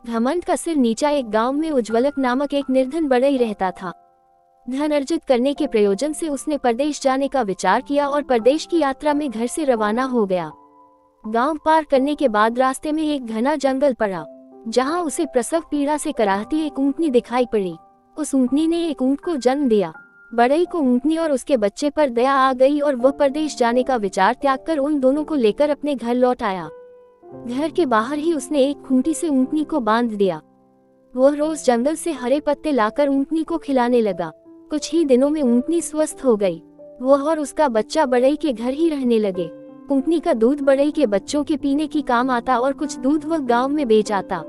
घमंड का सिर नीचा। एक गांव में उज्ज्वलक नामक एक निर्धन बढ़ई रहता था। धन अर्जित करने के प्रयोजन से उसने परदेश जाने का विचार किया और परदेश की यात्रा में घर से रवाना हो गया। गांव पार करने के बाद रास्ते में एक घना जंगल पड़ा, जहां उसे प्रसव पीड़ा से कराहती एक ऊंटनी दिखाई पड़ी। उस ऊंटनी ने एक ऊंट को जन्म दिया। बढ़ई को ऊंटनी और उसके बच्चे पर दया आ गई और वह परदेश जाने का विचार त्याग कर उन दोनों को लेकर अपने घर लौट आया। घर के बाहर ही उसने एक खूंटी से ऊंटनी को बांध दिया। वह रोज जंगल से हरे पत्ते लाकर ऊंटनी को खिलाने लगा। कुछ ही दिनों में ऊंटनी स्वस्थ हो गई। वह और उसका बच्चा बढ़ई के घर ही रहने लगे। ऊंटनी का दूध बढ़ई के बच्चों के पीने की काम आता और कुछ दूध वह गांव में बेच आता।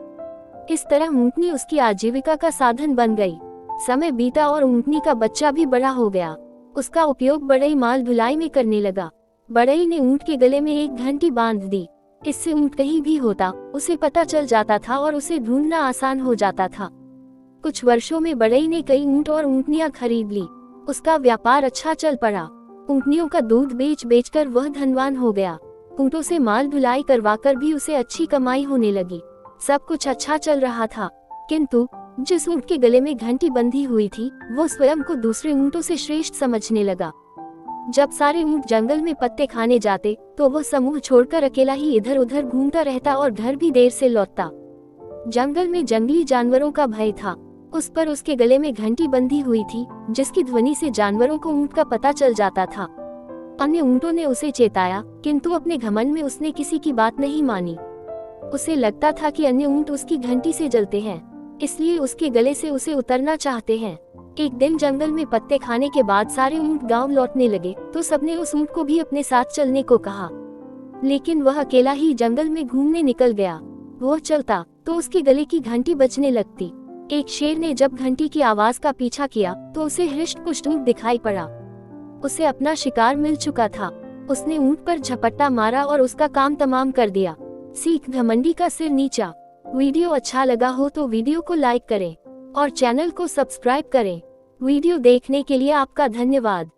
इस तरह ऊंटनी उसकी आजीविका का साधन बन गई। समय बीता और ऊंटनी का बच्चा भी बड़ा हो गया। उसका उपयोग बढ़ई माल ढुलाई में करने लगा। बढ़ई ने ऊंट के गले में एक घंटी बांध दी। इससे ऊंट कहीं भी होता उसे पता चल जाता था और उसे ढूंढना आसान हो जाता था। कुछ वर्षों में बढ़ई ने कई ऊंट और ऊंटनियां खरीद ली। उसका व्यापार अच्छा चल पड़ा। ऊंटनियों का दूध बेच बेचकर वह धनवान हो गया। ऊंटों से माल ढुलाई करवाकर भी उसे अच्छी कमाई होने लगी। सब कुछ अच्छा चल रहा था, किंतु जिस ऊंट के गले में घंटी बंधी हुई थी वो स्वयं को दूसरे ऊंटों से श्रेष्ठ समझने लगा। जब सारे ऊंट जंगल में पत्ते खाने जाते तो वह समूह छोड़कर अकेला ही इधर उधर घूमता रहता और घर भी देर से लौटता। जंगल में जंगली जानवरों का भय था। उस पर उसके गले में घंटी बंधी हुई थी, जिसकी ध्वनि से जानवरों को ऊंट का पता चल जाता था। अन्य ऊंटों ने उसे चेताया, किंतु अपने घमंड में उसने किसी की बात नहीं मानी। उसे लगता था कि अन्य ऊंट उसकी घंटी से जलते हैं, इसलिए उसके गले से उसे उतरना चाहते हैं। एक दिन जंगल में पत्ते खाने के बाद सारे ऊंट गांव लौटने लगे तो सबने उस ऊंट को भी अपने साथ चलने को कहा, लेकिन वह अकेला ही जंगल में घूमने निकल गया। वह चलता तो उसके गले की घंटी बजने लगती। एक शेर ने जब घंटी की आवाज का पीछा किया तो उसे हृष्ट पुष्ट ऊंट दिखाई पड़ा। उसे अपना शिकार मिल चुका था। उसने ऊंट पर झपट्टा मारा और उसका काम तमाम कर दिया। सीख, घमंडी का सिर नीचा। वीडियो अच्छा लगा हो तो वीडियो को लाइक करें और चैनल को सब्सक्राइब करें। वीडियो देखने के लिए आपका धन्यवाद।